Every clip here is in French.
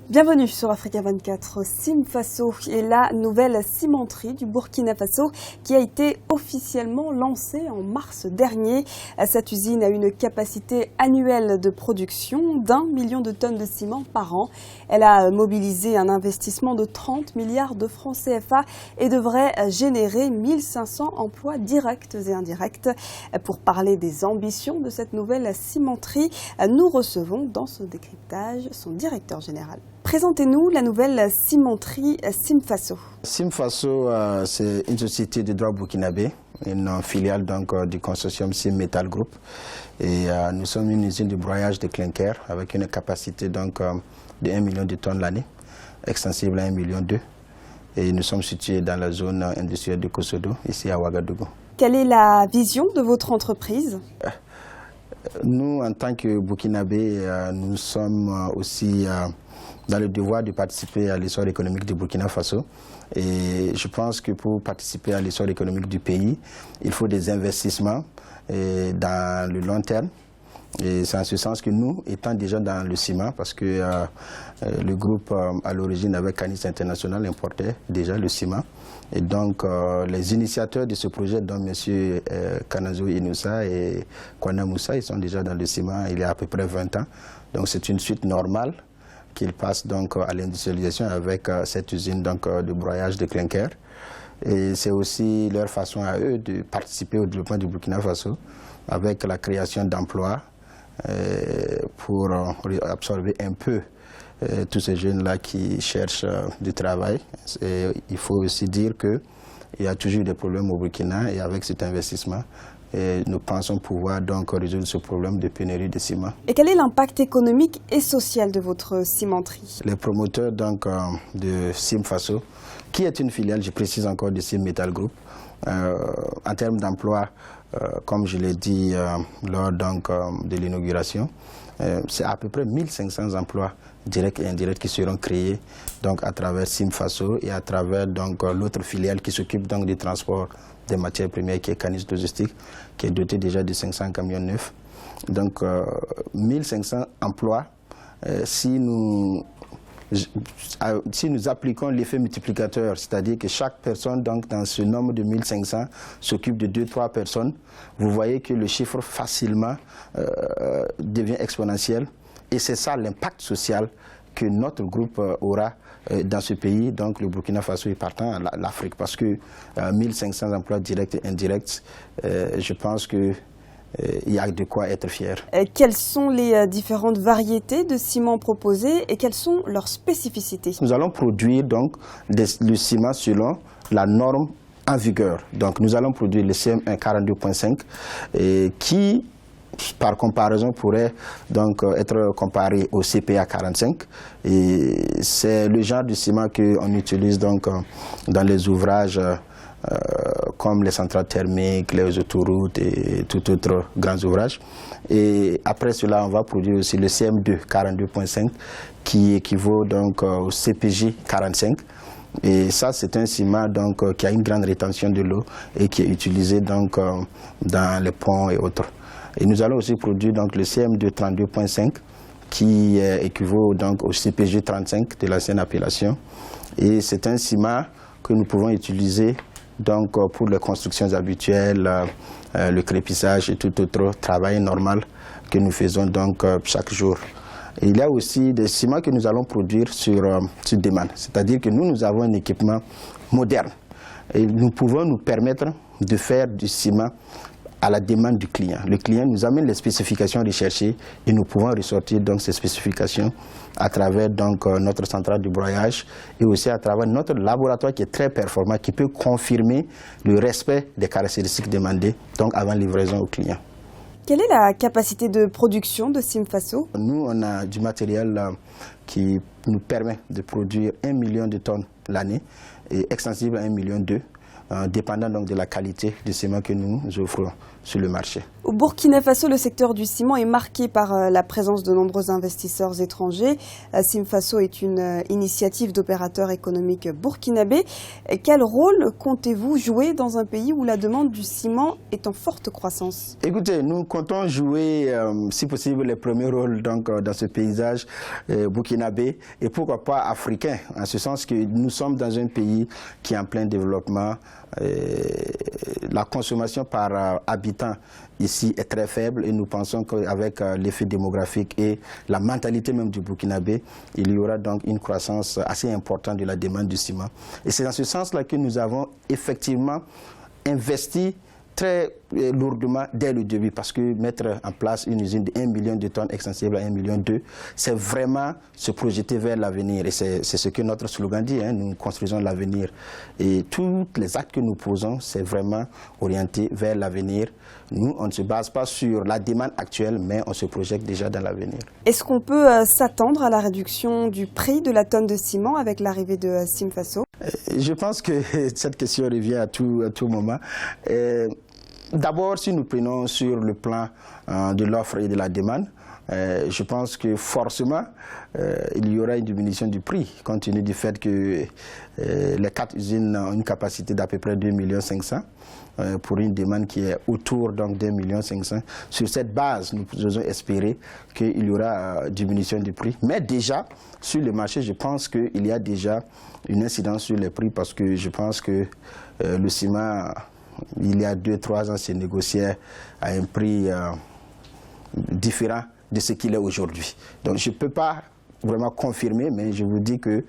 Bienvenue sur Africa 24. Simfaso est la nouvelle cimenterie du Burkina Faso qui a été officiellement lancée en mars dernier. Cette usine a une capacité annuelle de production d'1 million de tonnes de ciment par an. Elle a mobilisé un investissement de 30 milliards de francs CFA et devrait générer 1500 emplois directs et indirects. Pour parler des ambitions de cette nouvelle cimenterie, nous recevons dans ce décryptage son directeur général. Présentez-nous la nouvelle cimenterie Simfaso. Simfaso, c'est une société de droit burkinabé, une filiale du consortium Sim Metal Group. Et nous sommes une usine de broyage de clinker avec une capacité de 1 million de tonnes l'année, extensible à 1,2 million. Et nous sommes situés dans la zone industrielle de Kosodo, ici à Ouagadougou. Quelle est la vision de votre entreprise ? Nous, en tant que burkinabés, nous sommes aussi dans le devoir de participer à l'essor économique du Burkina Faso. Et je pense que pour participer à l'essor économique du pays, il faut des investissements dans le long terme. Et c'est en ce sens que nous, étant déjà dans le ciment, parce que le groupe à l'origine avec Canis International importait déjà le ciment. Et donc les initiateurs de ce projet, dont M. Kanazo Inoussa et Kwana Moussa, ils sont déjà dans le ciment il y a à peu près 20 ans. Donc c'est une suite normale qu'ils passent donc à l'industrialisation avec cette usine de broyage de clinker. Et c'est aussi leur façon à eux de participer au développement du Burkina Faso avec la création d'emplois pour absorber un peu tous ces jeunes-là qui cherchent du travail. Et il faut aussi dire qu'il y a toujours des problèmes au Burkina et avec cet investissement, et nous pensons pouvoir donc résoudre ce problème de pénurie de ciment. Et quel est l'impact économique et social de votre cimenterie ? Les promoteurs de Simfaso, qui est une filiale, je précise encore, de Sim Metal Group, en termes d'emploi, comme je l'ai dit lors de l'inauguration, c'est à peu près 1500 emplois directs et indirects qui seront créés à travers Simfaso et à travers l'autre filiale qui s'occupe du transport des matières premières, qui est Canis Logistique, qui est doté déjà de 500 camions neufs. Donc 1500 emplois, si nous appliquons l'effet multiplicateur, c'est-à-dire que chaque personne dans ce nombre de 1500 s'occupe de 2-3 personnes, vous voyez que le chiffre facilement devient exponentiel. Et c'est ça l'impact social que notre groupe aura dans ce pays, donc le Burkina Faso est partant à l'Afrique, parce que 1500 emplois directs et indirects, je pense qu'il y a de quoi être fier. Quelles sont les différentes variétés de ciment proposées et quelles sont leurs spécificités? Nous allons produire le ciment selon la norme en vigueur. Donc nous allons produire le CM1 42.5 qui, par comparaison, pourrait être comparé au CPA 45. Et c'est le genre de ciment qu'on utilise dans les ouvrages comme les centrales thermiques, les autoroutes et tout autre grands ouvrages. Et après cela, on va produire aussi le CM2 42.5 qui équivaut au CPJ 45. Et ça, c'est un ciment qui a une grande rétention de l'eau et qui est utilisé dans les ponts et autres. Et nous allons aussi produire le CM2 32.5 qui équivaut au CPG 35 de l'ancienne appellation. Et c'est un ciment que nous pouvons utiliser pour les constructions habituelles, le crépissage et tout autre travail normal que nous faisons chaque jour. Et il y a aussi des ciments que nous allons produire sur demande. C'est-à-dire que nous avons un équipement moderne. Et nous pouvons nous permettre de faire du ciment à la demande du client. Le client nous amène les spécifications recherchées et nous pouvons ressortir ces spécifications à travers notre centrale de broyage et aussi à travers notre laboratoire qui est très performant, qui peut confirmer le respect des caractéristiques demandées avant livraison au client. Quelle est la capacité de production de Simfaso? Nous, on a du matériel qui nous permet de produire 1 million de tonnes l'année et extensible à 1,2 million, dépendant de la qualité du ciment que nous offrons. sur le marché. Au Burkina Faso, le secteur du ciment est marqué par la présence de nombreux investisseurs étrangers. Simfaso est une initiative d'opérateurs économiques burkinabés. Quel rôle comptez-vous jouer dans un pays où la demande du ciment est en forte croissance? Écoutez, nous comptons jouer, si possible, les premiers rôles donc, dans ce paysage burkinabé et pourquoi pas africain, en ce sens que nous sommes dans un pays qui est en plein développement. La consommation par habitant ici est très faible et nous pensons qu'avec l'effet démographique et la mentalité même du Burkinabé, il y aura donc une croissance assez importante de la demande du ciment. Et c'est dans ce sens-là que nous avons effectivement investi très lourdement dès le début, parce que mettre en place une usine de 1 million de tonnes extensible à 1,2 million, c'est vraiment se projeter vers l'avenir. Et c'est ce que notre slogan dit, hein, nous construisons l'avenir. Et tous les actes que nous posons, c'est vraiment orienté vers l'avenir. Nous, on ne se base pas sur la demande actuelle, mais on se projette déjà dans l'avenir. Est-ce qu'on peut s'attendre à la réduction du prix de la tonne de ciment avec l'arrivée de Simfaso? Je pense que cette question revient à tout moment. D'abord, si nous prenons sur le plan de l'offre et de la demande, je pense que forcément, il y aura une diminution du prix, compte tenu du fait que les 4 usines ont une capacité d'à peu près 2,5 millions pour une demande qui est autour donc d'1,5 million. Sur cette base, nous osons espérer qu'il y aura diminution du prix. Mais déjà, sur le marché, je pense qu'il y a déjà une incidence sur les prix, parce que je pense que le ciment, il y a 2-3 ans, se négociait à un prix différent de ce qu'il est aujourd'hui. Donc je ne peux pas vraiment confirmer, mais je vous dis que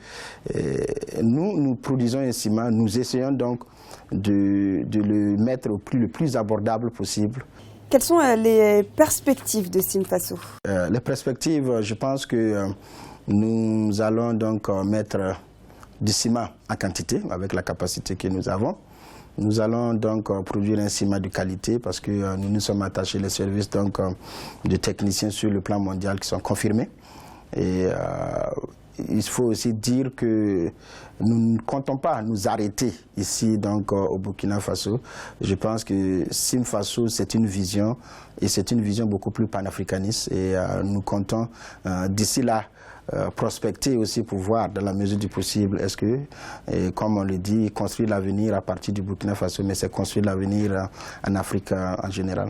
nous produisons un ciment, nous essayons donc de le mettre au prix le plus abordable possible. Quelles sont les perspectives de Simfaso? Les perspectives, je pense que nous allons donc mettre du ciment en quantité avec la capacité que nous avons. Nous allons donc produire un ciment de qualité, parce que nous nous sommes attachés les services donc, de techniciens sur le plan mondial qui sont confirmés. Et il faut aussi dire que nous ne comptons pas nous arrêter ici donc, au Burkina Faso. Je pense que Simfaso, c'est une vision, et c'est une vision beaucoup plus panafricaniste. Et nous comptons d'ici là prospecter aussi pour voir, dans la mesure du possible, est-ce que, comme on le dit, construire l'avenir à partir du Burkina Faso, mais c'est construire l'avenir en Afrique en général.